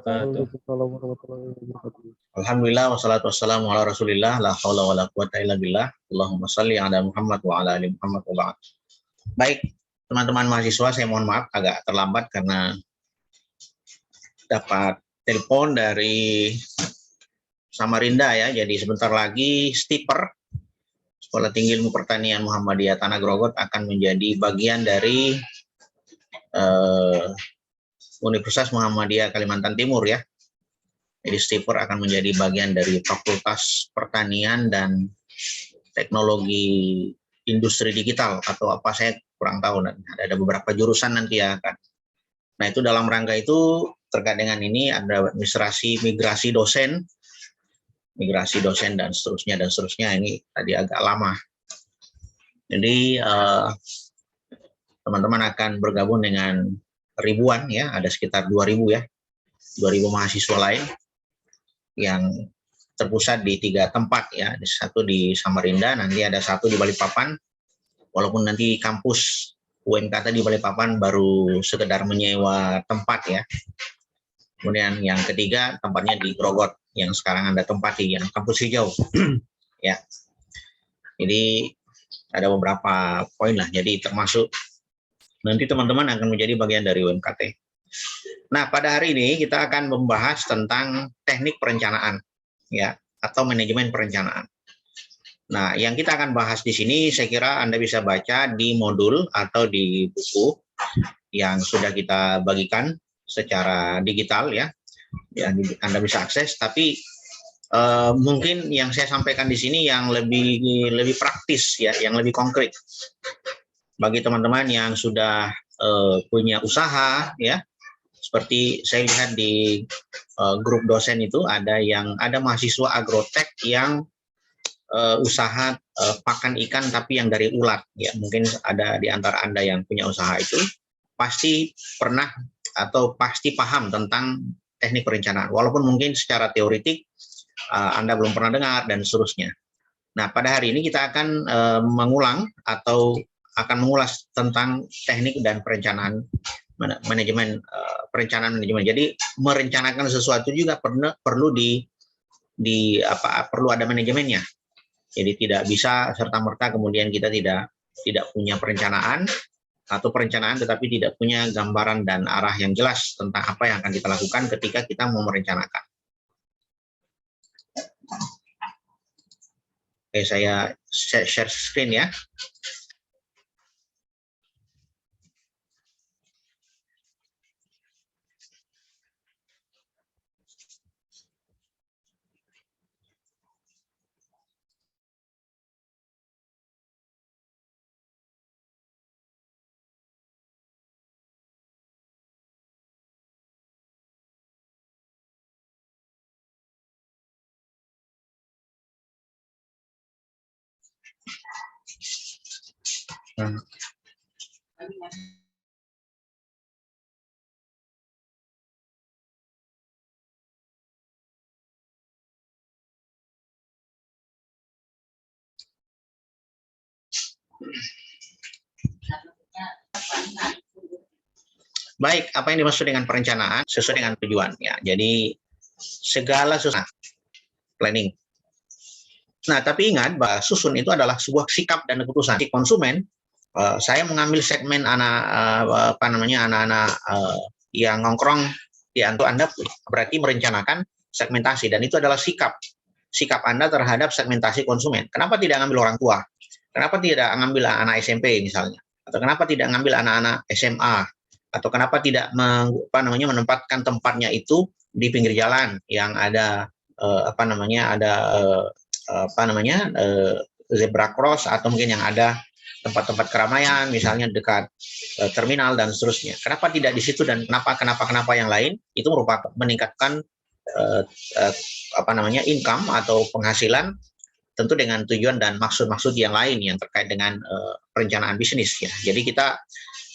Wabarakatuh. Waalaikumsalam warahmatullahi wabarakatuh. Alhamdulillah wassalatu wassalamu ala Rasulillah la haula wala quwata illa billah. Allahumma shalli ala Muhammad wa ala ali Muhammad wa ba'd. Baik, teman-teman mahasiswa, saya mohon maaf agak terlambat karena dapat telepon dari Samarinda ya. Jadi sebentar lagi Stiper Sekolah Tinggi Ilmu Pertanian Muhammadiyah Tanah Grogot akan menjadi bagian dari Universitas Muhammadiyah Kalimantan Timur ya. Jadi Stiper akan menjadi bagian dari Fakultas Pertanian dan Teknologi Industri Digital atau apa, saya kurang tahu. Ada beberapa jurusan nanti ya kan. Nah itu dalam rangka itu terkait dengan ini ada administrasi migrasi dosen dan seterusnya. Ini tadi agak lama. Jadi teman-teman akan bergabung dengan ribuan ya, ada sekitar 2.000 ya, 2.000 mahasiswa lain yang terpusat di 3 tempat ya, satu di Samarinda, nanti ada satu di Balikpapan, walaupun nanti kampus UMKT di Balikpapan baru sekedar menyewa tempat ya. Kemudian yang ketiga tempatnya di Grogot yang sekarang Anda tempati, yang kampus hijau ya. Jadi ada beberapa poin lah, jadi termasuk nanti teman-teman akan menjadi bagian dari UMKT. Nah, pada hari ini kita akan membahas tentang teknik perencanaan ya, atau manajemen perencanaan. Nah, yang kita akan bahas di sini saya kira Anda bisa baca di modul atau di buku yang sudah kita bagikan secara digital ya. Yang Anda bisa akses, tapi mungkin yang saya sampaikan di sini yang lebih praktis ya, yang lebih konkret. Bagi teman-teman yang sudah punya usaha ya, seperti saya lihat di grup dosen itu ada mahasiswa agrotek yang usaha pakan ikan tapi yang dari ulat ya. Mungkin ada di antara Anda yang punya usaha itu pasti pernah atau pasti paham tentang teknik perencanaan, walaupun mungkin secara teoretik Anda belum pernah dengar dan seterusnya. Nah, pada hari ini kita akan mengulang atau akan mengulas tentang teknik dan perencanaan manajemen perencanaan manajemen. Jadi merencanakan sesuatu juga perlu perlu ada manajemennya. Jadi tidak bisa serta-merta kemudian kita tidak punya perencanaan atau perencanaan tetapi tidak punya gambaran dan arah yang jelas tentang apa yang akan kita lakukan ketika kita mau merencanakan. Oke, saya share screen ya. Baik, apa yang dimaksud dengan perencanaan sesuai dengan tujuan ya. Jadi segala sesuatu planning. Nah, tapi ingat bahwa susun itu adalah sebuah sikap dan keputusan. Si konsumen, saya mengambil segmen anak-anak yang nongkrong di Anda berarti merencanakan segmentasi, dan itu adalah sikap Anda terhadap segmentasi konsumen. Kenapa tidak ngambil orang tua? Kenapa tidak ngambil anak SMP misalnya? Atau kenapa tidak ngambil anak-anak SMA? Atau kenapa tidak menempatkan tempatnya itu di pinggir jalan yang ada zebra cross, atau mungkin yang ada tempat-tempat keramaian misalnya dekat terminal dan seterusnya. Kenapa tidak di situ, dan kenapa yang lain? Itu merupakan meningkatkan income atau penghasilan, tentu dengan tujuan dan maksud-maksud yang lain yang terkait dengan perencanaan bisnis ya. Jadi kita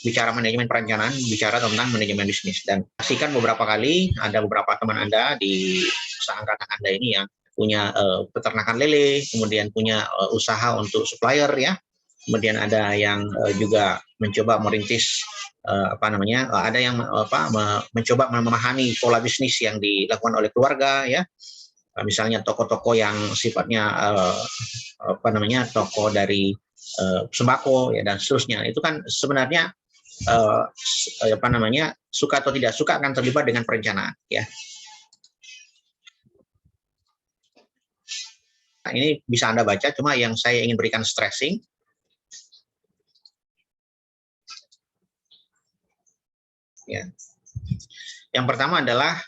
bicara manajemen perencanaan, bicara tentang manajemen bisnis. Dan pastikan beberapa kali ada beberapa teman Anda di seangkatan Anda ini yang punya peternakan lele, kemudian punya usaha untuk supplier ya, kemudian ada yang juga mencoba merintis ada yang mencoba memahami pola bisnis yang dilakukan oleh keluarga ya. Misalnya toko-toko yang sifatnya toko dari sembako ya dan seterusnya. Itu kan sebenarnya suka atau tidak suka akan terlibat dengan perencanaan ya. Nah, ini bisa Anda baca, cuma yang saya ingin berikan stressing ya. Yang pertama adalah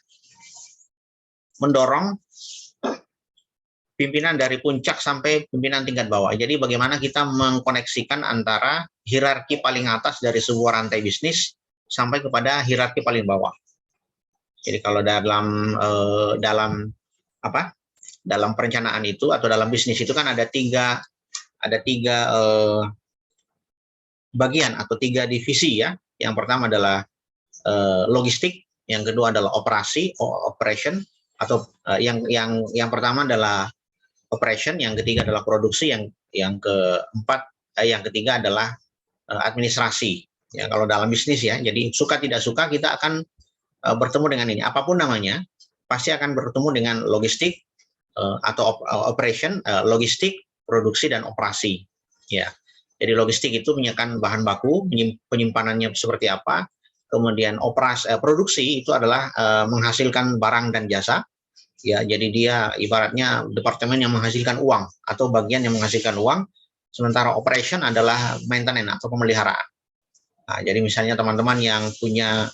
mendorong pimpinan dari puncak sampai pimpinan tingkat bawah. Jadi bagaimana kita mengkoneksikan antara hierarki paling atas dari sebuah rantai bisnis sampai kepada hierarki paling bawah. Jadi kalau dalam perencanaan itu atau dalam bisnis itu kan ada tiga bagian atau tiga divisi ya. Yang pertama adalah logistik, yang kedua adalah operation, atau yang pertama adalah operation, yang ketiga adalah produksi, yang ketiga adalah administrasi. Ya, kalau dalam bisnis ya, jadi suka tidak suka kita akan bertemu dengan ini. Apapun namanya, pasti akan bertemu dengan logistik atau operation, logistik, produksi dan operasi. Ya, jadi logistik itu menyiapkan bahan baku, penyimpanannya seperti apa. Kemudian produksi itu adalah menghasilkan barang dan jasa. Ya, jadi dia ibaratnya departemen yang menghasilkan uang atau bagian yang menghasilkan uang, sementara operation adalah maintenance atau pemeliharaan. Nah, jadi misalnya teman-teman yang punya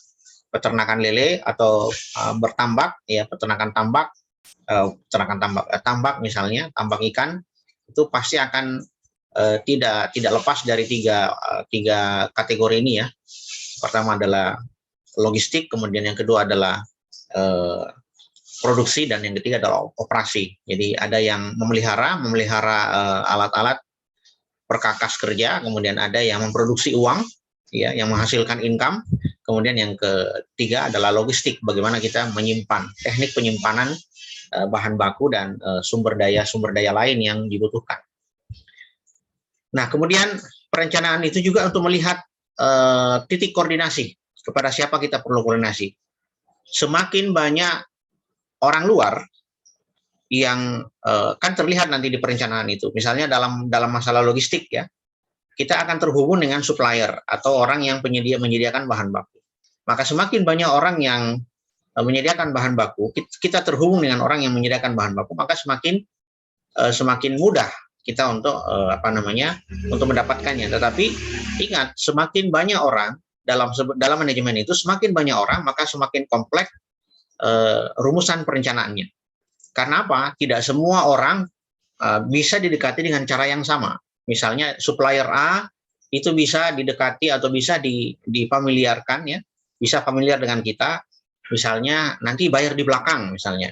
peternakan lele atau bertambak, ya peternakan tambak, tambak misalnya, tambak ikan, itu pasti akan tidak lepas dari tiga kategori ini ya. Pertama adalah logistik, kemudian yang kedua adalah produksi, dan yang ketiga adalah operasi. Jadi ada yang memelihara alat-alat perkakas kerja, kemudian ada yang memproduksi uang, ya, yang menghasilkan income. Kemudian yang ketiga adalah logistik, bagaimana kita menyimpan, teknik penyimpanan bahan baku dan sumber daya lain yang dibutuhkan. Nah, kemudian perencanaan itu juga untuk melihat titik koordinasi, kepada siapa kita perlu koordinasi. Semakin banyak orang luar yang kan terlihat nanti di perencanaan itu, misalnya dalam masalah logistik ya, kita akan terhubung dengan supplier atau orang yang menyediakan bahan baku. Maka semakin banyak orang yang menyediakan bahan baku, kita terhubung dengan orang yang menyediakan bahan baku, maka semakin mudah kita untuk untuk mendapatkannya. Tetapi ingat, semakin banyak orang dalam manajemen itu, semakin banyak orang maka semakin kompleks rumusan perencanaannya. Karena apa? Tidak semua orang bisa didekati dengan cara yang sama. Misalnya supplier A itu bisa didekati atau bisa difamiliarkan ya, bisa familiar dengan kita. Misalnya nanti bayar di belakang misalnya.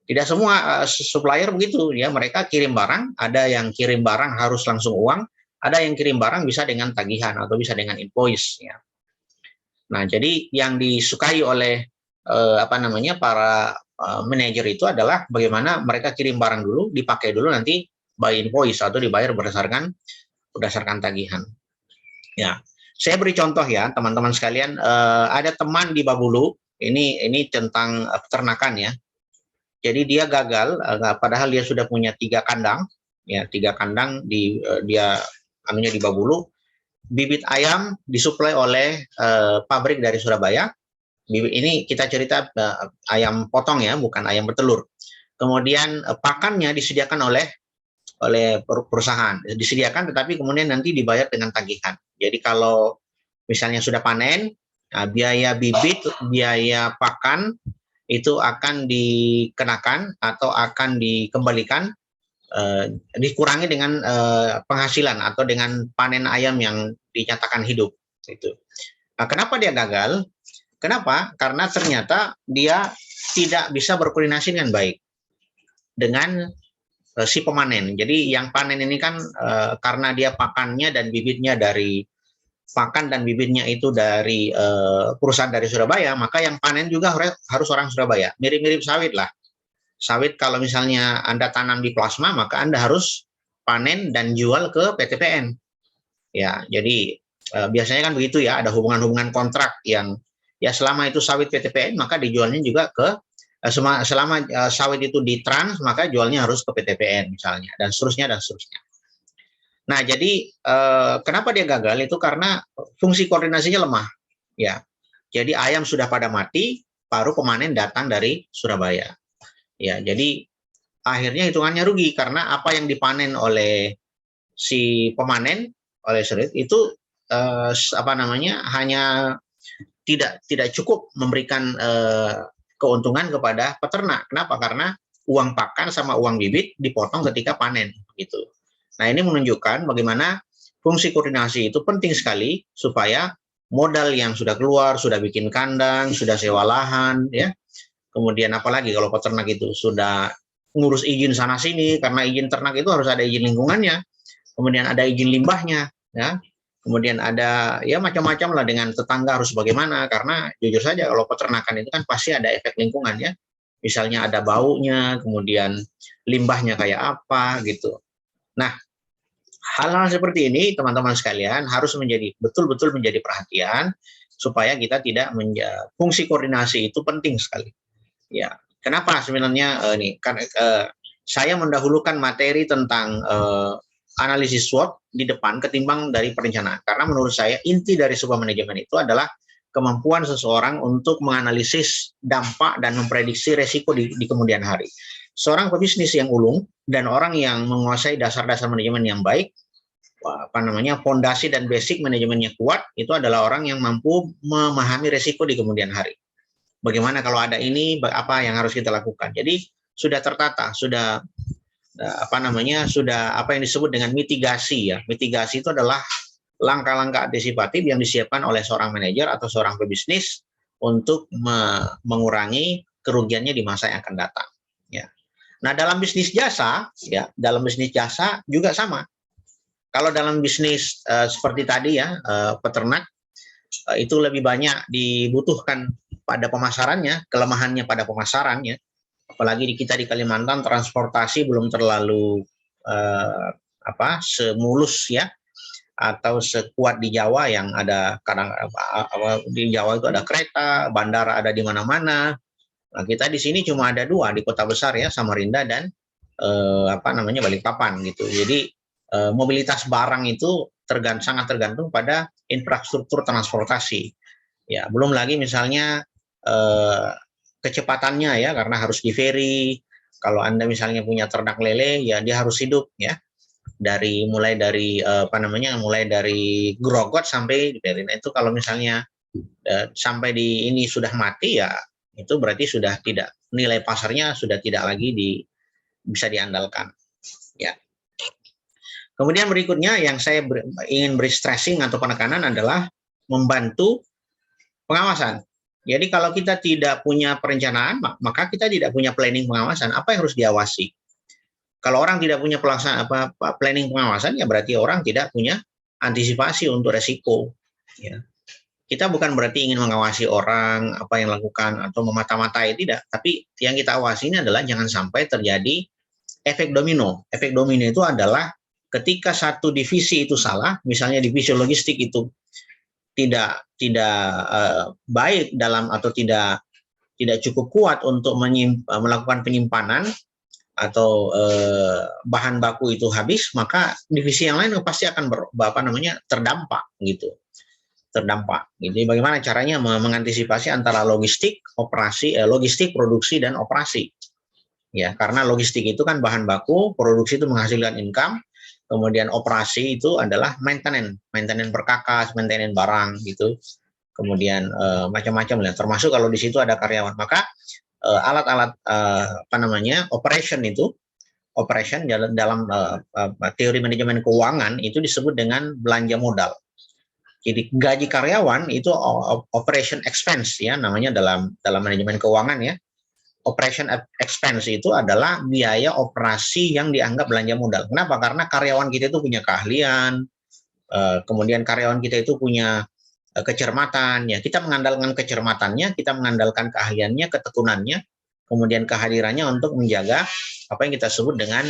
Tidak semua supplier begitu ya, mereka kirim barang, ada yang kirim barang harus langsung uang, ada yang kirim barang bisa dengan tagihan atau bisa dengan invoice ya. Nah, jadi yang disukai oleh para manajer itu adalah bagaimana mereka kirim barang dulu, dipakai dulu, nanti by invoice atau dibayar berdasarkan tagihan. Ya, saya beri contoh ya teman-teman sekalian, ada teman di Babulu, ini tentang peternakan ya. Jadi dia gagal, padahal dia sudah punya 3 kandang, ya 3 kandang di Babulu. Bibit ayam disuplai oleh pabrik dari Surabaya. Ini kita cerita ayam potong ya, bukan ayam bertelur. Kemudian pakannya disediakan oleh perusahaan, disediakan, tetapi kemudian nanti dibayar dengan tagihan. Jadi kalau misalnya sudah panen, biaya bibit, biaya pakan itu akan dikenakan atau akan dikembalikan, dikurangi dengan penghasilan atau dengan panen ayam yang dinyatakan hidup. Itu. Nah, kenapa dia gagal? Kenapa? Karena ternyata dia tidak bisa berkoordinasi dengan baik dengan si pemanen. Jadi yang panen ini kan karena dia pakannya dan bibitnya dari pakan dan bibitnya itu dari perusahaan dari Surabaya, maka yang panen juga harus orang Surabaya. Mirip-mirip sawit lah. Sawit kalau misalnya Anda tanam di plasma, maka Anda harus panen dan jual ke PTPN. Ya, jadi biasanya kan begitu ya, ada hubungan-hubungan kontrak yang ya selama itu sawit PTPN maka dijualnya juga ke selama sawit itu di trans maka jualnya harus ke PTPN misalnya dan seterusnya dan seterusnya. Nah, jadi kenapa dia gagal itu karena fungsi koordinasinya lemah. Ya, jadi ayam sudah pada mati, baru pemanen datang dari Surabaya. Ya, jadi akhirnya hitungannya rugi karena apa yang dipanen oleh si pemanen oleh Serit itu hanya tidak cukup memberikan keuntungan kepada peternak. Kenapa? Karena uang pakan sama uang bibit dipotong ketika panen gitu. Nah, ini menunjukkan bagaimana fungsi koordinasi itu penting sekali supaya modal yang sudah keluar, sudah bikin kandang, sudah sewa lahan, ya. Kemudian apalagi kalau peternak itu sudah ngurus izin sana sini, karena izin ternak itu harus ada izin lingkungannya, kemudian ada izin limbahnya, ya. Kemudian ada ya macam-macam lah dengan tetangga harus bagaimana, karena jujur saja kalau peternakan itu kan pasti ada efek lingkungan ya. Misalnya ada baunya, kemudian limbahnya kayak apa gitu. Nah, hal-hal seperti ini teman-teman sekalian harus betul-betul menjadi perhatian supaya kita tidak fungsi koordinasi itu penting sekali. Ya, kenapa sebenarnya saya mendahulukan materi tentang analisis SWOT di depan ketimbang dari perencanaan, karena menurut saya inti dari sebuah manajemen itu adalah kemampuan seseorang untuk menganalisis dampak dan memprediksi resiko di kemudian hari. Seorang pebisnis yang ulung dan orang yang menguasai dasar-dasar manajemen yang baik, fondasi dan basic manajemennya kuat, itu adalah orang yang mampu memahami resiko di kemudian hari. Bagaimana kalau ada ini, apa yang harus kita lakukan. Jadi sudah tertata, sudah sudah apa yang disebut dengan mitigasi ya. Mitigasi itu adalah langkah-langkah antisipatif yang disiapkan oleh seorang manajer atau seorang pebisnis untuk mengurangi kerugiannya di masa yang akan datang. Ya. Nah, dalam bisnis jasa, juga sama. Kalau dalam bisnis seperti tadi ya, peternak, itu lebih banyak dibutuhkan pada pemasarannya, kelemahannya pada pemasarannya. Apalagi kita di Kalimantan transportasi belum terlalu semulus ya, atau sekuat di Jawa yang ada di Jawa itu ada kereta, bandara ada di mana-mana. Nah, kita di sini cuma ada 2 di kota besar ya, Samarinda dan Balikpapan gitu. Jadi mobilitas barang itu sangat tergantung pada infrastruktur transportasi. Ya, belum lagi misalnya kecepatannya ya, karena harus di ferry. Kalau Anda misalnya punya ternak lele, ya dia harus hidup ya. Mulai dari Grogot sampai di ferry. Nah, itu kalau misalnya sampai di ini sudah mati ya, itu berarti sudah tidak, nilai pasarnya sudah tidak lagi bisa diandalkan. Ya. Kemudian berikutnya yang saya ingin beri stressing atau penekanan adalah membantu pengawasan. Jadi kalau kita tidak punya perencanaan, maka kita tidak punya planning pengawasan. Apa yang harus diawasi? Kalau orang tidak punya planning pengawasan, ya berarti orang tidak punya antisipasi untuk resiko. Ya. Kita bukan berarti ingin mengawasi orang, apa yang lakukan, atau memata-matai, tidak. Tapi yang kita awasi ini adalah jangan sampai terjadi efek domino. Efek domino itu adalah ketika satu divisi itu salah, misalnya divisi logistik itu tidak baik dalam atau tidak cukup kuat untuk melakukan penyimpanan atau bahan baku itu habis, maka divisi yang lain pasti akan terdampak gitu. Jadi bagaimana caranya mengantisipasi antara logistik, logistik, produksi dan operasi. Ya, karena logistik itu kan bahan baku, produksi itu menghasilkan income, kemudian operasi itu adalah maintenance perkakas, maintenance barang gitu. Kemudian macam-macam lah, termasuk kalau di situ ada karyawan. Maka alat-alat operation dalam teori manajemen keuangan itu disebut dengan belanja modal. Jadi gaji karyawan itu operation expense ya, namanya dalam manajemen keuangan ya. Operation expense itu adalah biaya operasi yang dianggap belanja modal. Kenapa? Karena karyawan kita itu punya keahlian, kemudian karyawan kita itu punya kecermatan ya. Kita mengandalkan kecermatannya, kita mengandalkan keahliannya, ketekunannya, kemudian kehadirannya untuk menjaga apa yang kita sebut dengan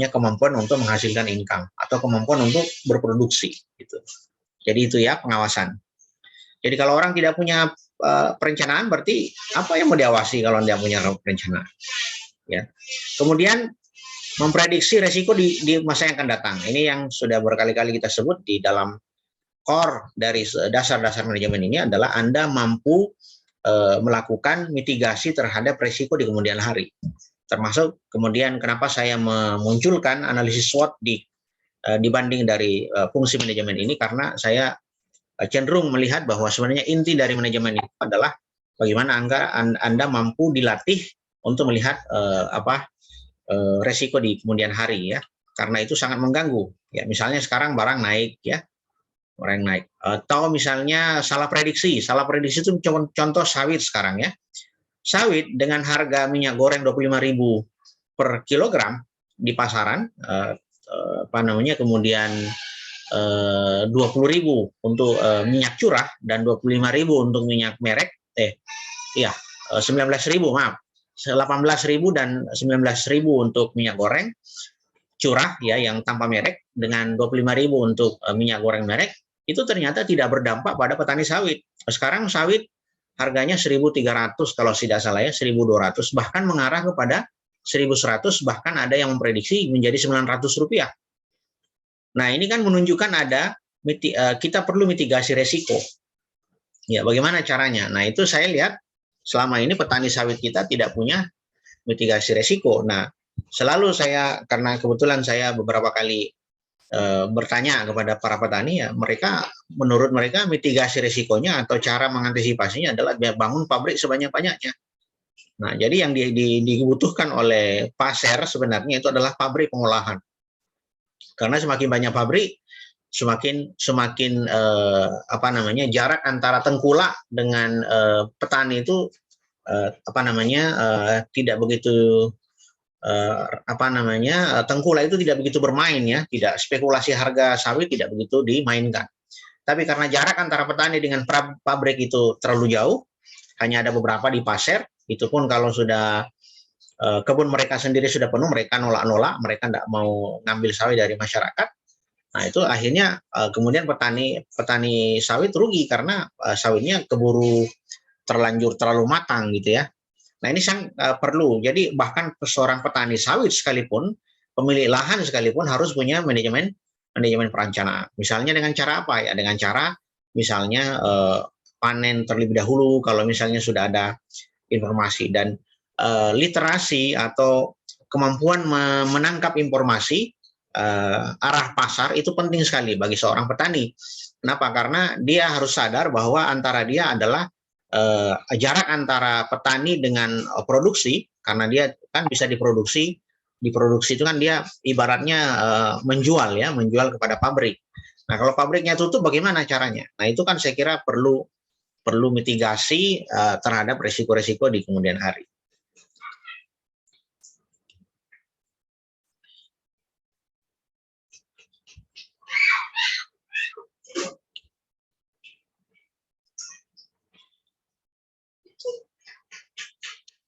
kemampuan untuk menghasilkan income atau kemampuan untuk berproduksi gitu. Jadi itu ya pengawasan. Jadi kalau orang tidak punya perencanaan, berarti apa yang mau diawasi kalau tidak punya perencanaan? Ya. Kemudian memprediksi resiko di masa yang akan datang. Ini yang sudah berkali-kali kita sebut di dalam core dari dasar-dasar manajemen ini adalah Anda mampu melakukan mitigasi terhadap resiko di kemudian hari. Termasuk kemudian kenapa saya memunculkan analisis SWOT dibanding dari fungsi manajemen ini, karena saya cenderung melihat bahwa sebenarnya inti dari manajemen itu adalah bagaimana Anda mampu dilatih untuk melihat resiko di kemudian hari ya, karena itu sangat mengganggu. Ya, misalnya sekarang barang naik ya, orang naik, atau misalnya salah prediksi itu contoh sawit sekarang ya, sawit dengan harga minyak goreng 25.000 per kilogram di pasaran, kemudian 20.000 untuk minyak curah dan 25.000 untuk minyak merek, 19.000 maaf, 18.000 dan 19.000 untuk minyak goreng curah ya yang tanpa merek, dengan 25.000 untuk minyak goreng merek, itu ternyata tidak berdampak pada petani sawit. Sekarang sawit harganya 1.300 kalau tidak salah ya, 1.200, bahkan mengarah kepada 1.100, bahkan ada yang memprediksi menjadi Rp900. Nah, ini kan menunjukkan kita perlu mitigasi resiko. Ya, bagaimana caranya? Nah, itu saya lihat selama ini petani sawit kita tidak punya mitigasi resiko. Nah, selalu karena kebetulan saya beberapa kali bertanya kepada para petani, ya menurut mereka mitigasi risikonya atau cara mengantisipasinya adalah bangun pabrik sebanyak-banyaknya. Nah, jadi yang dibutuhkan oleh pasar sebenarnya itu adalah pabrik pengolahan. Karena semakin banyak pabrik, semakin jarak antara tengkulak dengan petani itu tidak begitu tengkulak itu tidak begitu bermain ya, tidak, spekulasi harga sawit tidak begitu dimainkan. Tapi karena jarak antara petani dengan pabrik itu terlalu jauh, hanya ada beberapa di pasar, itu pun kalau sudah kebun mereka sendiri sudah penuh, mereka nolak-nolak, mereka tidak mau ngambil sawit dari masyarakat. Nah, itu akhirnya kemudian petani sawit rugi karena sawitnya keburu terlalu matang gitu ya. Nah, ini perlu. Jadi bahkan seorang petani sawit sekalipun, pemilik lahan sekalipun harus punya manajemen perencanaan. Misalnya dengan cara apa ya? Dengan cara misalnya panen terlebih dahulu kalau misalnya sudah ada informasi, dan literasi atau kemampuan menangkap informasi arah pasar itu penting sekali bagi seorang petani. Kenapa? Karena dia harus sadar bahwa antara dia adalah jarak antara petani dengan produksi, karena dia kan bisa diproduksi itu kan dia ibaratnya menjual kepada pabrik. Nah, kalau pabriknya tutup bagaimana caranya? Nah, itu kan saya kira perlu mitigasi terhadap risiko-risiko di kemudian hari.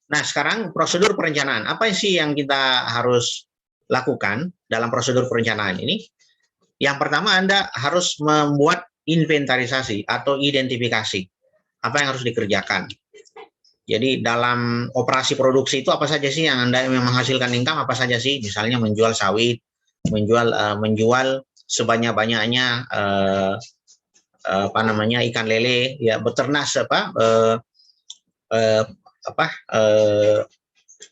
Nah, sekarang prosedur perencanaan. Apa sih yang kita harus lakukan dalam prosedur perencanaan ini? Yang pertama, Anda harus membuat inventarisasi atau identifikasi. Apa yang harus dikerjakan. Jadi dalam operasi produksi itu apa saja sih yang Anda menghasilkan income, apa saja sih? Misalnya menjual sawit, menjual sebanyak-banyaknya ikan lele, ya beternak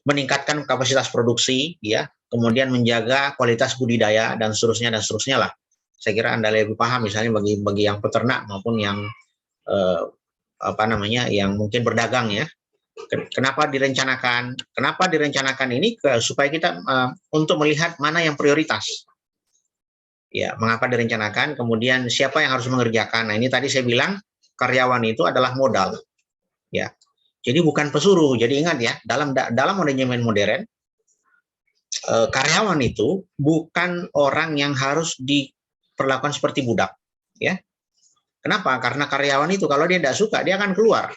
meningkatkan kapasitas produksi, ya, kemudian menjaga kualitas budidaya dan seterusnya lah. Saya kira Anda lebih paham misalnya bagi yang peternak maupun yang yang mungkin berdagang ya. Kenapa direncanakan? Kenapa direncanakan ini? Supaya kita untuk melihat mana yang prioritas. Ya, mengapa direncanakan? Kemudian siapa yang harus mengerjakan? Nah, ini tadi saya bilang karyawan itu adalah modal. Ya. Jadi bukan pesuruh. Jadi ingat ya, dalam manajemen modern, karyawan itu bukan orang yang harus diperlakukan seperti budak. Ya. Kenapa? Karena karyawan itu kalau dia tidak suka, dia akan keluar.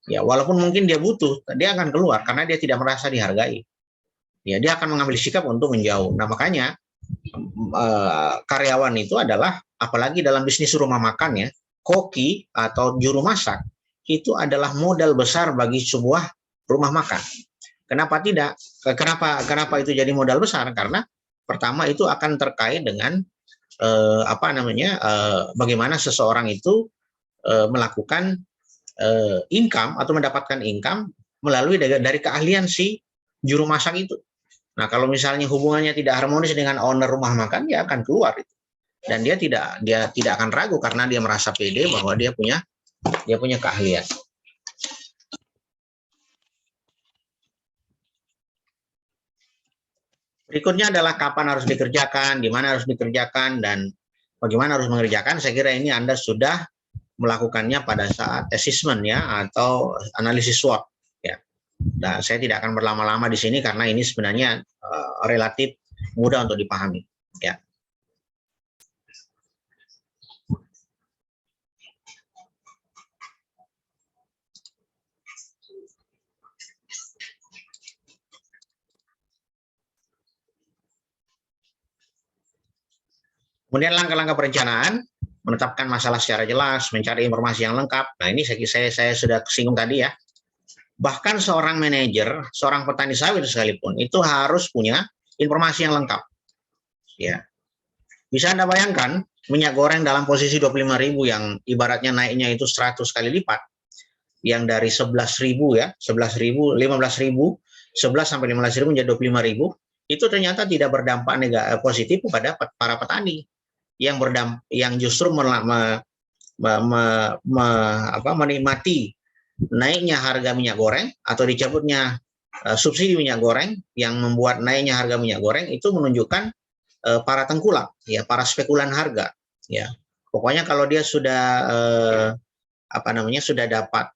Ya, walaupun mungkin dia butuh, dia akan keluar karena dia tidak merasa dihargai. Ya, dia akan mengambil sikap untuk menjauh. Nah, makanya karyawan itu adalah, apalagi dalam bisnis rumah makan ya, koki atau juru masak itu adalah modal besar bagi sebuah rumah makan. Kenapa tidak? Kenapa itu jadi modal besar? Karena pertama itu akan terkait dengan bagaimana seseorang itu melakukan income atau mendapatkan income melalui dari keahlian si juru masak itu. Nah, kalau misalnya hubungannya tidak harmonis dengan owner rumah makan, dia akan keluar itu. Dan dia tidak akan ragu karena dia merasa pede bahwa dia punya keahlian. Berikutnya adalah kapan harus dikerjakan, di mana harus dikerjakan, dan bagaimana harus mengerjakan. Saya kira ini Anda sudah melakukannya pada saat assessment ya, atau analisis SWOT ya. Nah, saya tidak akan berlama-lama di sini karena ini sebenarnya relatif mudah untuk dipahami ya. Kemudian langkah-langkah perencanaan, menetapkan masalah secara jelas, mencari informasi yang lengkap. Nah, ini saya sudah singgung tadi ya. Bahkan seorang manajer, seorang petani sawit sekalipun, itu harus punya informasi yang lengkap. Ya. Bisa Anda bayangkan, minyak goreng dalam posisi 25.000 yang ibaratnya naiknya itu 100 kali lipat, yang dari 11.000 ya, 11.000, 15.000, 11 sampai 15.000 menjadi 25.000, itu ternyata tidak berdampak positif kepada para petani yang justru menikmati naiknya harga minyak goreng atau dicabutnya subsidi minyak goreng, yang membuat naiknya harga minyak goreng itu menunjukkan para tengkulak ya, para spekulan harga ya. Pokoknya kalau dia sudah sudah dapat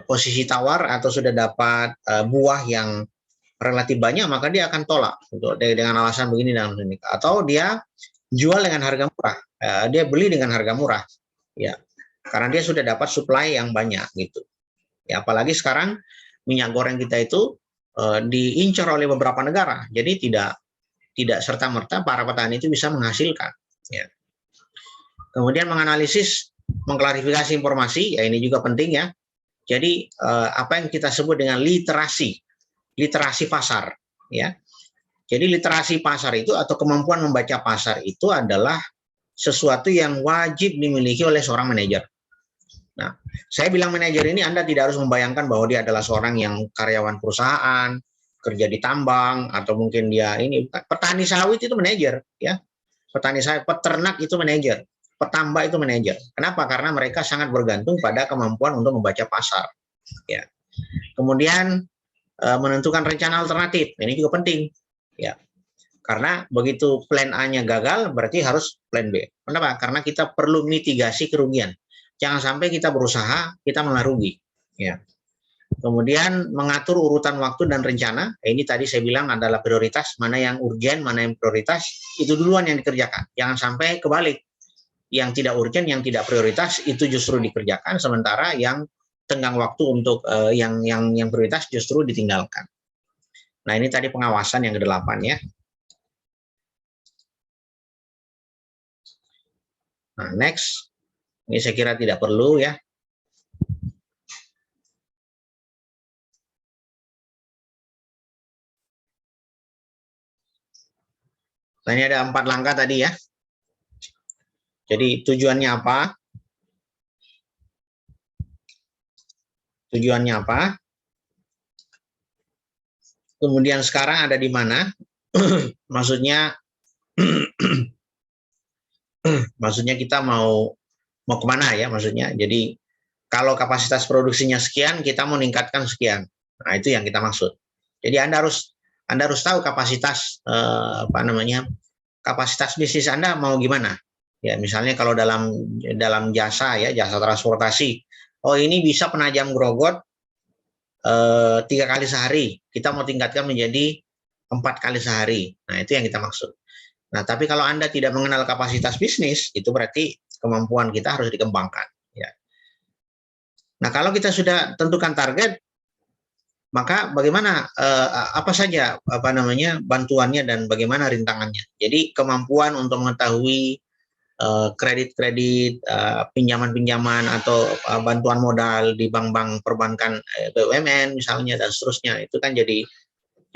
posisi tawar atau sudah dapat buah yang relatif banyak, maka dia akan tolak dengan alasan begini dan begini, atau dia jual dengan harga murah, dia beli dengan harga murah ya, karena dia sudah dapat supply yang banyak gitu ya. Apalagi sekarang minyak goreng kita itu diincar oleh beberapa negara, jadi tidak serta-merta para petani itu bisa menghasilkan ya. Kemudian menganalisis, mengklarifikasi informasi, ya ini juga penting ya. Jadi apa yang kita sebut dengan literasi pasar ya. Jadi literasi pasar itu atau kemampuan membaca pasar itu adalah sesuatu yang wajib dimiliki oleh seorang manajer. Nah, saya bilang manajer ini Anda tidak harus membayangkan bahwa dia adalah seorang yang karyawan perusahaan, kerja di tambang, atau mungkin dia ini petani sawit itu manajer ya. Petani sawit, peternak itu manajer, petambak itu manajer. Kenapa? Karena mereka sangat bergantung pada kemampuan untuk membaca pasar ya. Kemudian menentukan rencana alternatif, ini juga penting ya, karena begitu plan A-nya gagal berarti harus plan B. Kenapa? Karena kita perlu mitigasi kerugian, jangan sampai kita berusaha kita malah rugi ya. Kemudian mengatur urutan waktu dan rencana, ini tadi saya bilang adalah prioritas, mana yang urgent, mana yang prioritas, itu duluan yang dikerjakan, jangan sampai kebalik, yang tidak urgent, yang tidak prioritas itu justru dikerjakan, sementara yang tenggang waktu untuk yang prioritas justru ditinggalkan. Nah, ini tadi pengawasan yang ke-8 ya. Nah, next. Ini saya kira tidak perlu ya. Nah, ini ada 4 langkah tadi ya. Jadi tujuannya apa? Tujuannya apa? Kemudian sekarang ada di mana? Maksudnya kita mau kemana ya maksudnya. Jadi kalau kapasitas produksinya sekian, kita mau meningkatkan sekian. Nah, itu yang kita maksud. Jadi Anda harus tahu kapasitas kapasitas bisnis Anda mau gimana. Ya, misalnya kalau dalam jasa ya, jasa transportasi. Oh, ini bisa penajam grogot 3 kali sehari, kita mau tingkatkan menjadi 4 kali sehari. Nah, itu yang kita maksud. Nah, tapi kalau Anda tidak mengenal kapasitas bisnis, itu berarti kemampuan kita harus dikembangkan. Ya. Nah, kalau kita sudah tentukan target, maka bagaimana apa saja bantuannya dan bagaimana rintangannya. Jadi kemampuan untuk mengetahui kredit-kredit, pinjaman-pinjaman atau bantuan modal di bank-bank perbankan BUMN misalnya dan seterusnya, itu kan jadi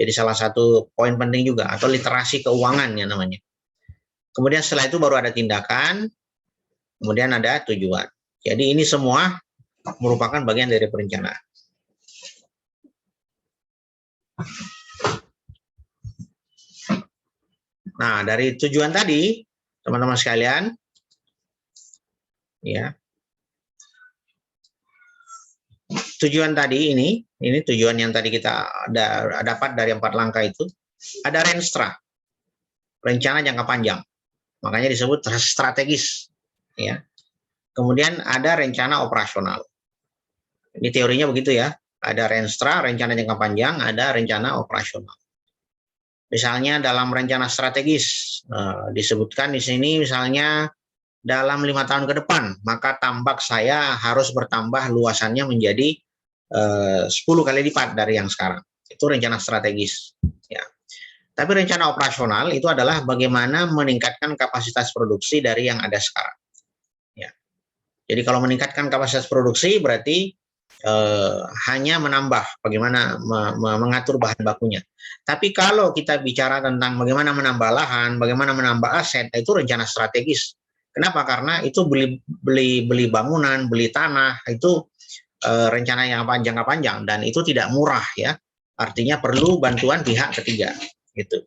salah satu poin penting juga, atau literasi keuangan ya namanya. Kemudian setelah itu baru ada tindakan, kemudian ada tujuan. Jadi ini semua merupakan bagian dari perencanaan. Nah, dari tujuan tadi, teman-teman sekalian, ya, tujuan tadi ini tujuan yang tadi kita dapat dari 4 langkah itu, ada renstra, rencana jangka panjang, makanya disebut strategis, ya. Kemudian ada rencana operasional. Ini teorinya begitu ya, ada renstra, rencana jangka panjang, ada rencana operasional. Misalnya dalam rencana strategis disebutkan di sini misalnya dalam 5 tahun ke depan maka tambak saya harus bertambah luasannya menjadi 10 kali lipat dari yang sekarang. Itu rencana strategis. Ya. Tapi rencana operasional itu adalah bagaimana meningkatkan kapasitas produksi dari yang ada sekarang. Ya. Jadi kalau meningkatkan kapasitas produksi berarti hanya menambah bagaimana mengatur bahan bakunya. Tapi kalau kita bicara tentang bagaimana menambah lahan, bagaimana menambah aset, itu rencana strategis. Kenapa? Karena itu beli bangunan, beli tanah, itu rencana yang jangka panjang dan itu tidak murah ya. Artinya perlu bantuan pihak ketiga gitu.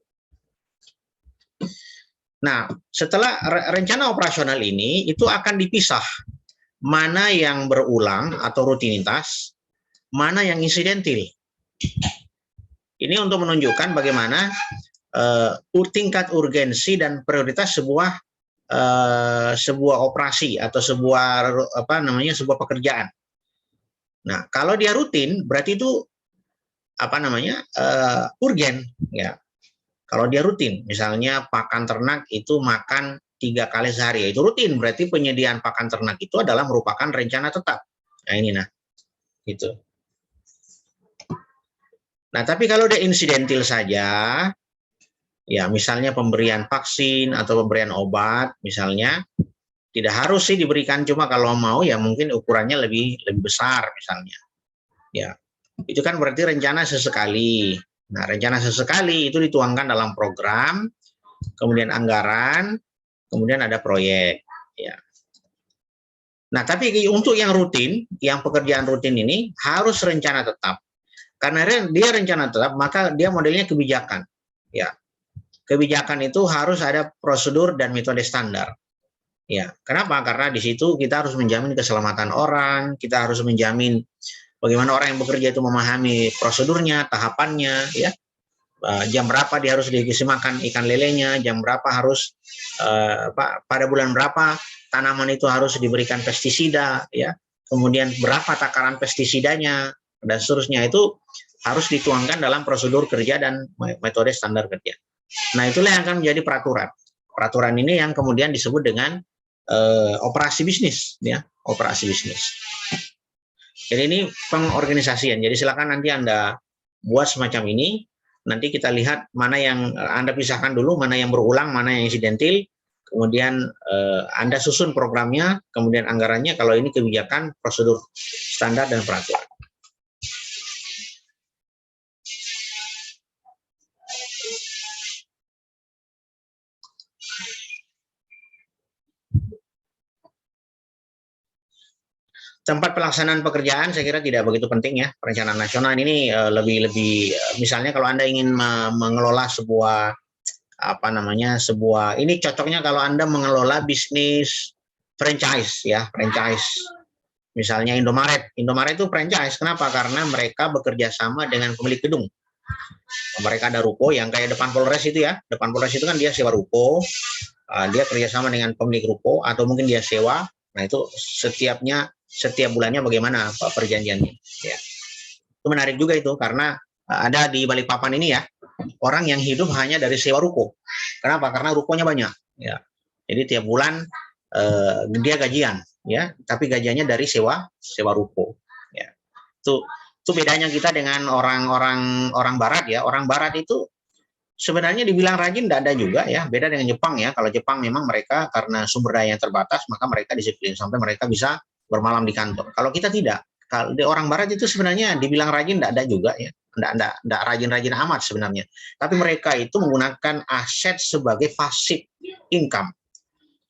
Nah, setelah rencana operasional ini itu akan dipisah mana yang berulang atau rutinitas, mana yang insidentil. Ini untuk menunjukkan bagaimana tingkat urgensi dan prioritas sebuah operasi atau sebuah pekerjaan. Nah, kalau dia rutin berarti itu urgen ya. Kalau dia rutin, misalnya pakan ternak itu makan 3 kali sehari, itu rutin, berarti penyediaan pakan ternak itu adalah merupakan rencana tetap. Nah ini gitu. Nah tapi kalau dia insidentil saja, ya misalnya pemberian vaksin atau pemberian obat, misalnya tidak harus sih diberikan, cuma kalau mau ya mungkin ukurannya lebih besar misalnya. Ya, itu kan berarti rencana sesekali. Nah rencana sesekali itu dituangkan dalam program, kemudian anggaran, kemudian ada proyek. Ya. Nah, tapi untuk yang rutin, yang pekerjaan rutin ini harus rencana tetap. Karena dia rencana tetap, maka dia modelnya kebijakan. Ya, kebijakan itu harus ada prosedur dan metode standar. Ya, kenapa? Karena di situ kita harus menjamin keselamatan orang, kita harus menjamin bagaimana orang yang bekerja itu memahami prosedurnya, tahapannya, ya. Jam berapa dia harus dikasih makan ikan lelenya, jam berapa harus pada bulan berapa tanaman itu harus diberikan pestisida, ya. Kemudian berapa takaran pestisidanya dan seterusnya, itu harus dituangkan dalam prosedur kerja dan metode standar kerja. Nah, itulah yang akan menjadi peraturan. Peraturan ini yang kemudian disebut dengan operasi bisnis, ya, operasi bisnis. Jadi ini pengorganisasian. Jadi silakan nanti Anda buat semacam ini. Nanti kita lihat mana yang Anda pisahkan dulu, mana yang berulang, mana yang insidentil. Kemudian Anda susun programnya, kemudian anggarannya. Kalau ini kebijakan, prosedur standar dan peraturan. Tempat pelaksanaan pekerjaan saya kira tidak begitu penting ya. Perencanaan nasional ini lebih misalnya kalau Anda ingin mengelola sebuah ini cocoknya kalau Anda mengelola bisnis franchise ya, franchise. Misalnya Indomaret itu franchise. Kenapa? Karena mereka bekerja sama dengan pemilik gedung. Mereka ada ruko yang kayak depan Polres itu ya. Depan Polres itu kan dia sewa ruko. Dia kerjasama dengan pemilik ruko atau mungkin dia sewa. Nah itu setiap bulannya bagaimana perjanjiannya. Ya. Itu menarik juga itu karena ada di Balikpapan ini ya, orang yang hidup hanya dari sewa ruko. Kenapa? Karena rukonya banyak. Ya. Jadi tiap bulan dia gajian, ya, tapi gajiannya dari sewa ruko. Itu bedanya kita dengan orang Barat ya. Orang Barat itu sebenarnya dibilang rajin tidak ada juga ya. Beda dengan Jepang ya. Kalau Jepang memang mereka karena sumber daya yang terbatas, maka mereka disiplin sampai mereka bisa bermalam di kantor. Kalau kita tidak. Kalau orang Barat itu sebenarnya dibilang rajin tidak ada juga ya. Tidak rajin-rajin amat sebenarnya. Tapi mereka itu menggunakan aset sebagai passive income.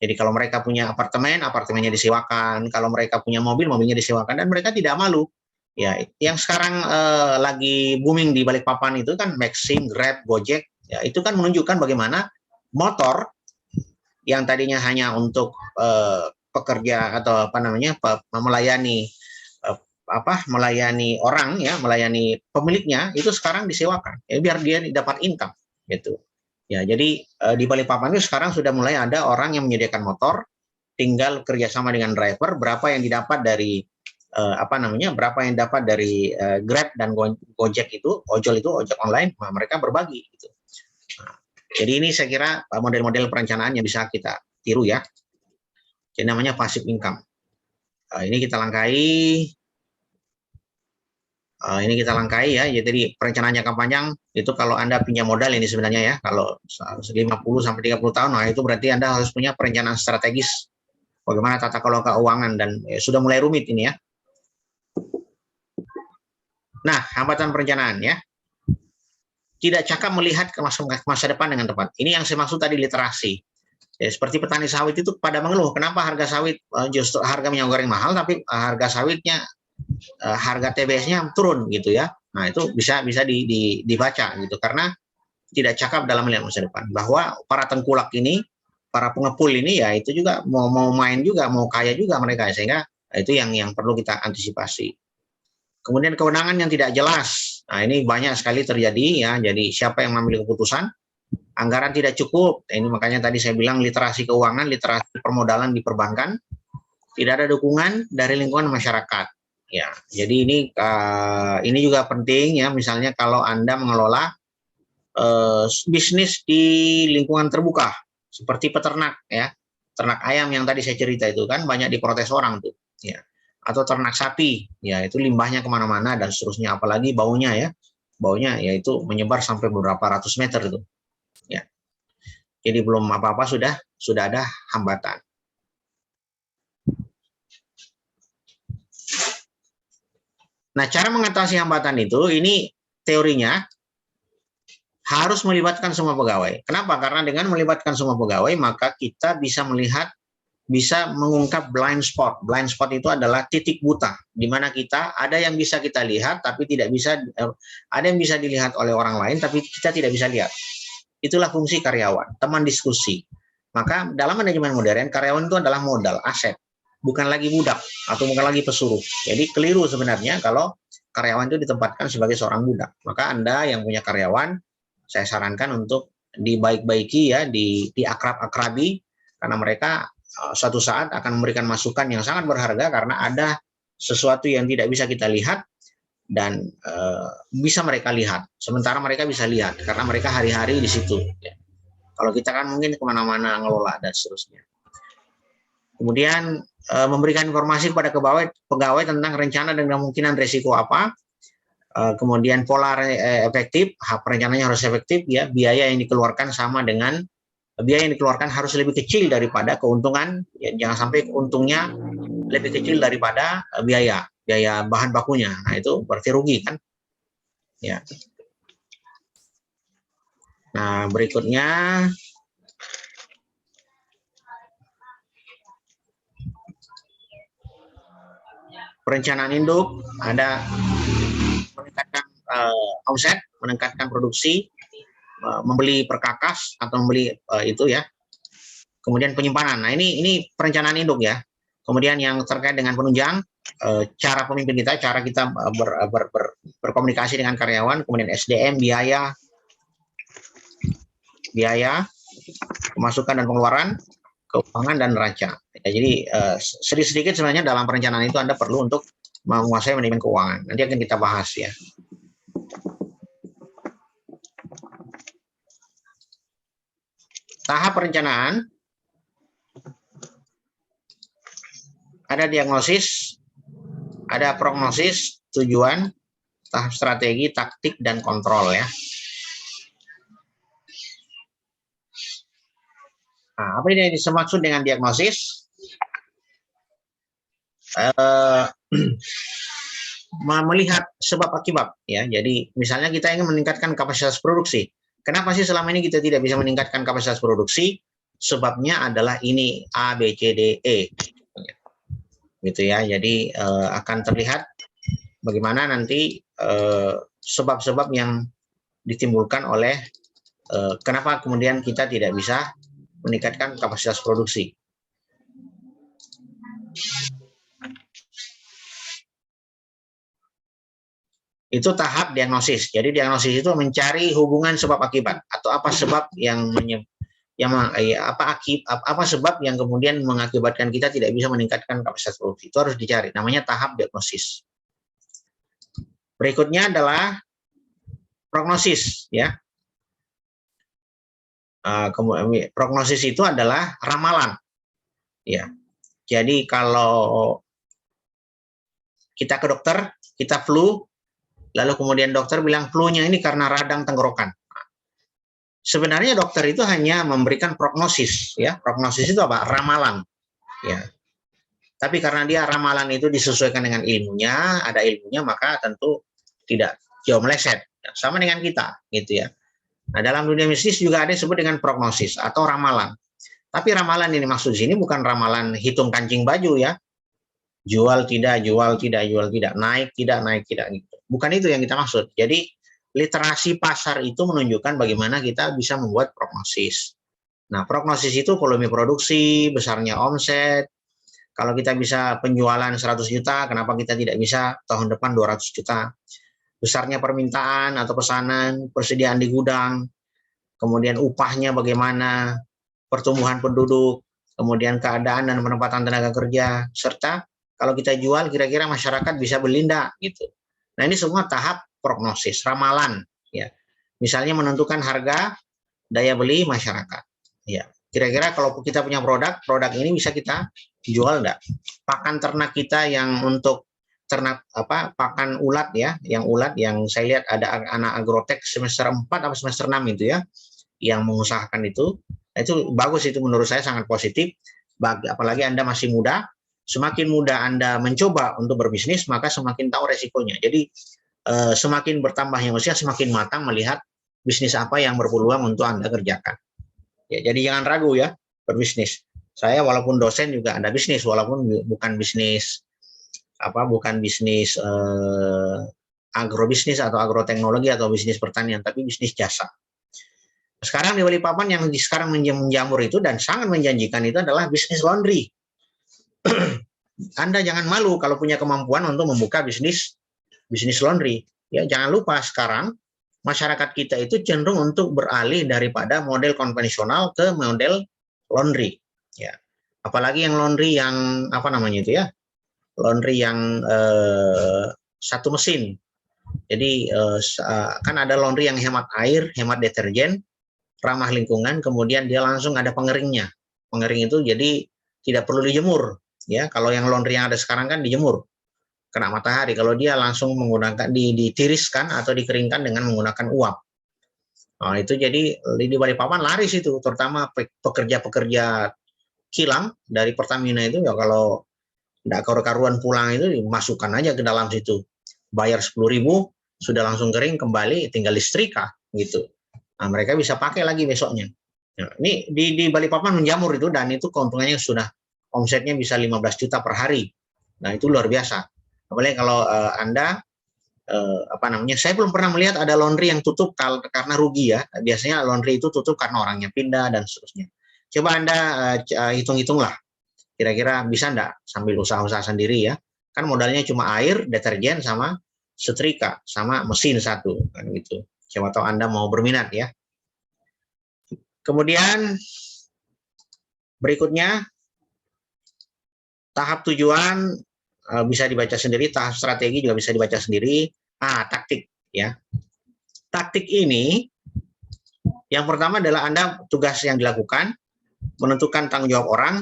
Jadi kalau mereka punya apartemen, apartemennya disewakan. Kalau mereka punya mobil, mobilnya disewakan. Dan mereka tidak malu. Ya, yang sekarang lagi booming di Balikpapan itu kan Maxim, Grab, Gojek. Ya, itu kan menunjukkan bagaimana motor yang tadinya hanya untuk pekerja atau apa namanya melayani melayani orang ya, melayani pemiliknya itu sekarang disewakan. Ya, biar dia dapat income gitu. Ya, jadi di Balikpapan itu sekarang sudah mulai ada orang yang menyediakan motor, tinggal kerjasama dengan driver, berapa yang didapat dari berapa yang dapat dari Grab dan Gojek itu, ojol itu, ojek online, mereka berbagi. Gitu. Nah, jadi ini saya kira model-model perencanaan yang bisa kita tiru ya. Jadi namanya passive income. Ini kita langkahi. Ini kita langkahi ya, jadi perencanaan jangka panjang itu kalau Anda punya modal ini sebenarnya ya, kalau 50-30 tahun, nah itu berarti Anda harus punya perencanaan strategis, bagaimana tata kelola keuangan, dan sudah mulai rumit ini ya. Nah, hambatan perencanaan ya, tidak cakap melihat ke masa depan dengan tepat. Ini yang saya maksud tadi literasi. Ya, seperti petani sawit itu pada mengeluh, kenapa harga sawit justru harga minyak goreng mahal, tapi harga sawitnya harga TBS-nya turun gitu ya. Nah, itu bisa dibaca gitu, karena tidak cakap dalam melihat masa depan, bahwa para tengkulak ini, para pengepul ini ya itu juga mau main juga, mau kaya juga mereka, sehingga itu yang perlu kita antisipasi. Kemudian kewenangan yang tidak jelas. Nah, ini banyak sekali terjadi ya. Jadi siapa yang mengambil keputusan? Anggaran tidak cukup. Ini makanya tadi saya bilang literasi keuangan, literasi permodalan di perbankan. Tidak ada dukungan dari lingkungan masyarakat. Ya, jadi ini juga penting ya, misalnya kalau Anda mengelola bisnis di lingkungan terbuka seperti peternak ya, ternak ayam yang tadi saya cerita itu kan banyak diprotes orang tuh ya, atau ternak sapi ya, itu limbahnya kemana-mana dan seterusnya, apalagi baunya ya itu menyebar sampai beberapa ratus meter itu ya. Jadi belum apa-apa sudah ada hambatan. Nah, cara mengatasi hambatan itu, ini teorinya harus melibatkan semua pegawai. Kenapa? Karena dengan melibatkan semua pegawai, maka kita bisa mengungkap blind spot. Blind spot itu adalah titik buta, di mana kita ada yang bisa kita lihat, tapi tidak bisa, ada yang bisa dilihat oleh orang lain, tapi kita tidak bisa lihat. Itulah fungsi karyawan, teman diskusi. Maka dalam manajemen modern, karyawan itu adalah modal, aset. Bukan lagi budak atau bukan lagi pesuruh. Jadi keliru sebenarnya kalau karyawan itu ditempatkan sebagai seorang budak. Maka Anda yang punya karyawan, saya sarankan untuk dibaik-baiki ya, diakrab-akrabi, karena mereka suatu saat akan memberikan masukan yang sangat berharga, karena ada sesuatu yang tidak bisa kita lihat dan bisa mereka lihat. Sementara mereka bisa lihat karena mereka hari-hari di situ. Ya. Kalau kita kan mungkin kemana-mana ngelola dan seterusnya. Kemudian memberikan informasi kepada pegawai tentang rencana dan kemungkinan risiko apa. Kemudian pola efektif, perencanaannya harus efektif ya. Biaya yang dikeluarkan harus lebih kecil daripada keuntungan. Ya, jangan sampai untungnya lebih kecil daripada biaya bahan bakunya. Nah, itu berarti rugi kan? Ya. Nah, berikutnya perencanaan induk, ada meningkatkan omset, meningkatkan produksi, membeli perkakas atau membeli itu ya. Kemudian penyimpanan. Nah, ini perencanaan induk ya. Kemudian yang terkait dengan penunjang, cara pemimpin kita, cara kita berkomunikasi dengan karyawan, kemudian SDM, biaya, pemasukan dan pengeluaran, keuangan dan neraca. Ya, jadi sedikit sebenarnya dalam perencanaan itu Anda perlu untuk menguasai manajemen keuangan. Nanti akan kita bahas ya. Tahap perencanaan, ada diagnosis, ada prognosis, tujuan, tahap strategi, taktik, dan kontrol ya. Nah, apa ini yang dimaksud dengan diagnosis? Melihat sebab akibat ya. Jadi misalnya kita ingin meningkatkan kapasitas produksi. Kenapa sih selama ini kita tidak bisa meningkatkan kapasitas produksi? Sebabnya adalah ini A, B, C, D, E. Gitu ya. Jadi akan terlihat bagaimana nanti sebab-sebab yang ditimbulkan oleh kenapa kemudian kita tidak bisa meningkatkan kapasitas produksi. Itu tahap diagnosis. Jadi diagnosis itu mencari hubungan sebab akibat atau apa sebab apa sebab yang kemudian mengakibatkan kita tidak bisa meningkatkan kapasitas produksi. Itu harus dicari. Namanya tahap diagnosis. Berikutnya adalah prognosis ya. Prognosis itu adalah ramalan. Ya. Jadi kalau kita ke dokter, kita flu, lalu kemudian dokter bilang flu-nya ini karena radang tenggorokan. Sebenarnya dokter itu hanya memberikan prognosis, ya. Prognosis itu apa? Ramalan, ya. Tapi karena dia ramalan itu disesuaikan dengan ilmunya, ada ilmunya, maka tentu tidak jauh meleset. Sama dengan kita, gitu ya. Nah, dalam dunia bisnis juga ada yang disebut dengan prognosis atau ramalan. Tapi ramalan ini maksud sini bukan ramalan hitung kancing baju, ya. Jual tidak, jual tidak, jual tidak, naik tidak, gitu. Bukan itu yang kita maksud. Jadi literasi pasar itu menunjukkan bagaimana kita bisa membuat prognosis. Nah, prognosis itu volume produksi, besarnya omset. Kalau kita bisa penjualan 100 juta, kenapa kita tidak bisa tahun depan 200 juta? Besarnya permintaan atau pesanan, persediaan di gudang, kemudian upahnya bagaimana, pertumbuhan penduduk, kemudian keadaan dan penempatan tenaga kerja, serta kalau kita jual kira-kira masyarakat bisa beli enggak gitu. Nah, ini semua tahap prognosis, ramalan ya. Misalnya menentukan harga daya beli masyarakat. Ya, kira-kira kalau kita punya produk ini bisa kita jual enggak? Pakan ternak kita yang untuk ternak pakan ulat ya, yang saya lihat ada anak agrotek semester 4 atau semester 6 itu ya, yang mengusahakan itu. Nah, itu bagus, itu menurut saya sangat positif. Apalagi Anda masih muda. Semakin muda Anda mencoba untuk berbisnis, maka semakin tahu resikonya. Jadi semakin bertambahnya usia, semakin matang melihat bisnis apa yang berpeluang untuk Anda kerjakan. Ya, jadi jangan ragu ya berbisnis. Saya walaupun dosen juga ada bisnis, walaupun bukan bisnis agrobisnis atau agroteknologi atau bisnis pertanian, tapi bisnis jasa. Sekarang di Balikpapan yang sekarang menjamur itu dan sangat menjanjikan itu adalah bisnis laundry. Anda jangan malu kalau punya kemampuan untuk membuka bisnis laundry. Ya, jangan lupa sekarang masyarakat kita itu cenderung untuk beralih daripada model konvensional ke model laundry. Ya, apalagi yang laundry yang laundry yang satu mesin. Jadi kan ada laundry yang hemat air, hemat deterjen, ramah lingkungan, kemudian dia langsung ada pengeringnya. Pengering itu jadi tidak perlu dijemur. Ya, kalau yang laundry yang ada sekarang kan dijemur, kena matahari. Kalau dia langsung menggunakan ditiriskan atau dikeringkan dengan menggunakan uap. Nah, itu jadi di Balikpapan laris itu, terutama pekerja-pekerja kilang dari Pertamina itu ya, kalau tidak karu-karuan pulang itu masukkan aja ke dalam situ. Bayar 10.000 sudah langsung kering, kembali tinggal listrika gitu. Nah, mereka bisa pakai lagi besoknya. Nah, ini di Balikpapan menjamur itu, dan itu keuntungannya sudah omsetnya bisa 15 juta per hari. Nah, itu luar biasa. Apalagi kalau Anda saya belum pernah melihat ada laundry yang tutup karena rugi ya. Biasanya laundry itu tutup karena orangnya pindah dan seterusnya. Coba Anda hitung-hitunglah. Kira-kira bisa enggak sambil usaha-usaha sendiri ya. Kan modalnya cuma air, deterjen sama setrika sama mesin satu kan gitu. Siapa tahu Anda mau berminat ya. Kemudian berikutnya tahap tujuan bisa dibaca sendiri, tahap strategi juga bisa dibaca sendiri. Taktik ya. Taktik ini yang pertama adalah Anda tugas yang dilakukan, menentukan tanggung jawab orang,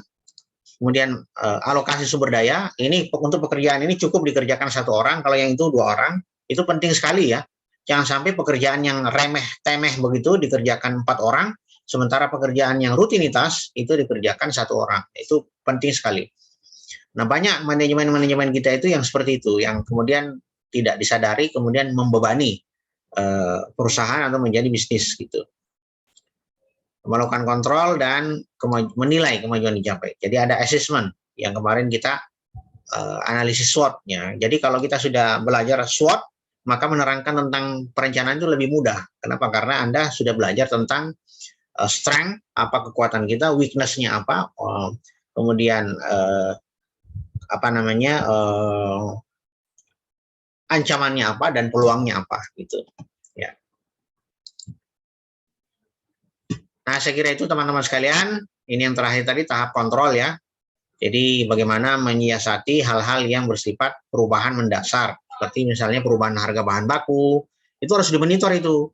Kemudian alokasi sumber daya, ini untuk pekerjaan ini cukup dikerjakan 1 orang, kalau yang itu 2 orang, itu penting sekali ya. Jangan sampai pekerjaan yang remeh-temeh begitu dikerjakan 4 orang, sementara pekerjaan yang rutinitas itu dikerjakan 1 orang. Itu penting sekali. Nah, banyak manajemen-manajemen kita itu yang seperti itu, yang kemudian tidak disadari, kemudian membebani perusahaan atau menjadi bisnis gitu. Melakukan kontrol dan menilai kemajuan dicapai. Jadi ada assessment yang kemarin kita analisis SWOT-nya. Jadi kalau kita sudah belajar SWOT, maka menerangkan tentang perencanaan itu lebih mudah. Kenapa? Karena Anda sudah belajar tentang strength, apa kekuatan kita, weakness-nya apa, kemudian ancamannya apa dan peluangnya apa gitu. Ya. Nah, saya kira itu teman-teman sekalian, ini yang terakhir tadi tahap kontrol ya. Jadi bagaimana menyiasati hal-hal yang bersifat perubahan mendasar, seperti misalnya perubahan harga bahan baku, itu harus dimonitor itu.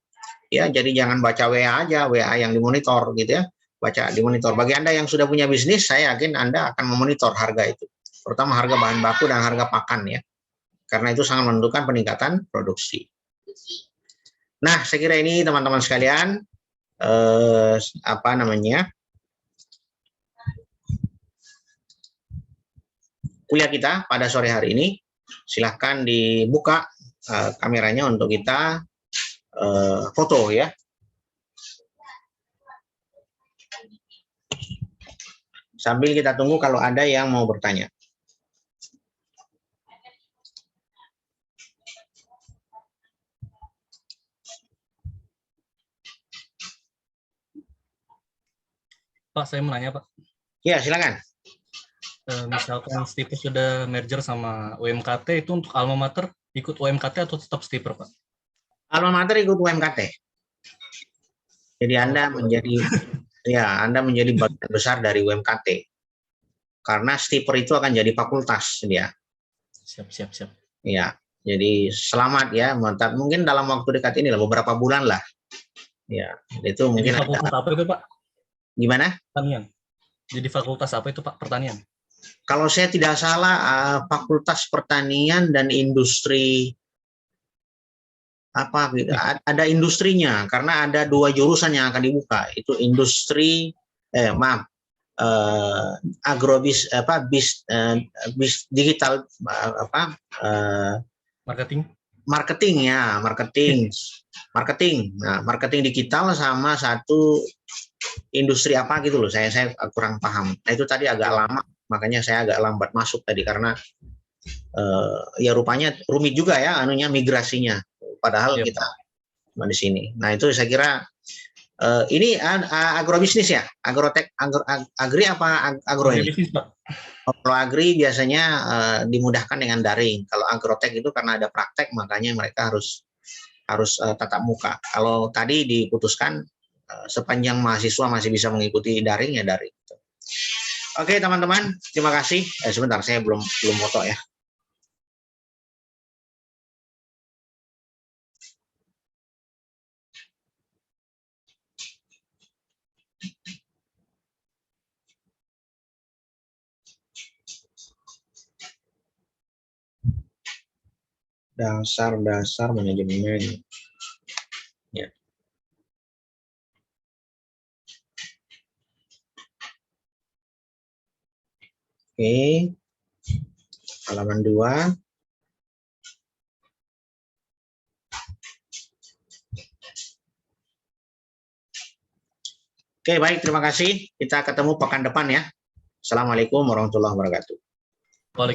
Ya, jadi jangan baca WA aja, WA yang dimonitor gitu ya. Baca dimonitor. Bagi Anda yang sudah punya bisnis, saya yakin Anda akan memonitor harga itu, terutama harga bahan baku dan harga pakan ya. Karena itu sangat menentukan peningkatan produksi. Nah, saya kira ini teman-teman sekalian, kuliah kita pada sore hari ini. Silahkan dibuka kameranya untuk kita foto ya. Sambil kita tunggu kalau ada yang mau bertanya. Pak, saya mau nanya, Pak. Ya, silakan. Misalkan Stiper sudah merger sama UMKT, itu untuk alma mater ikut UMKT atau tetap Stiper, Pak? Alma mater ikut UMKT. Jadi Anda menjadi bagian besar dari UMKT. Karena Stiper itu akan jadi fakultas dia. Siap. Ya, jadi selamat ya. Mungkin dalam waktu dekat ini lah, beberapa bulan lah. Ya, itu mungkin. Jadi fakultas apa itu, Pak? Gimana? Pertanian. Jadi fakultas apa itu, Pak? Pertanian. Kalau saya tidak salah, fakultas pertanian dan industri apa gitu. Ada industrinya karena ada 2 jurusan yang akan dibuka. Itu industri agrobis digital marketing. Nah, marketing digital sama satu industri apa gitu loh, saya kurang paham. Nah, itu tadi agak lama, makanya saya agak lambat masuk tadi karena ya rupanya rumit juga ya migrasinya, padahal kita di sini. Nah, itu saya kira ini agrobisnis ya, agri apa agro ini? Kalau agri biasanya dimudahkan dengan daring. Kalau agrotek itu karena ada praktek, makanya mereka harus tatap muka. Kalau tadi diputuskan sepanjang mahasiswa masih bisa mengikuti daring ya daring. Oke teman-teman, terima kasih. Sebentar, saya belum foto ya. Dasar manajemen. Ya. Oke. Halaman 2. Oke, baik, terima kasih. Kita ketemu pekan depan ya. Assalamualaikum warahmatullahi wabarakatuh. Waalaikumsalam.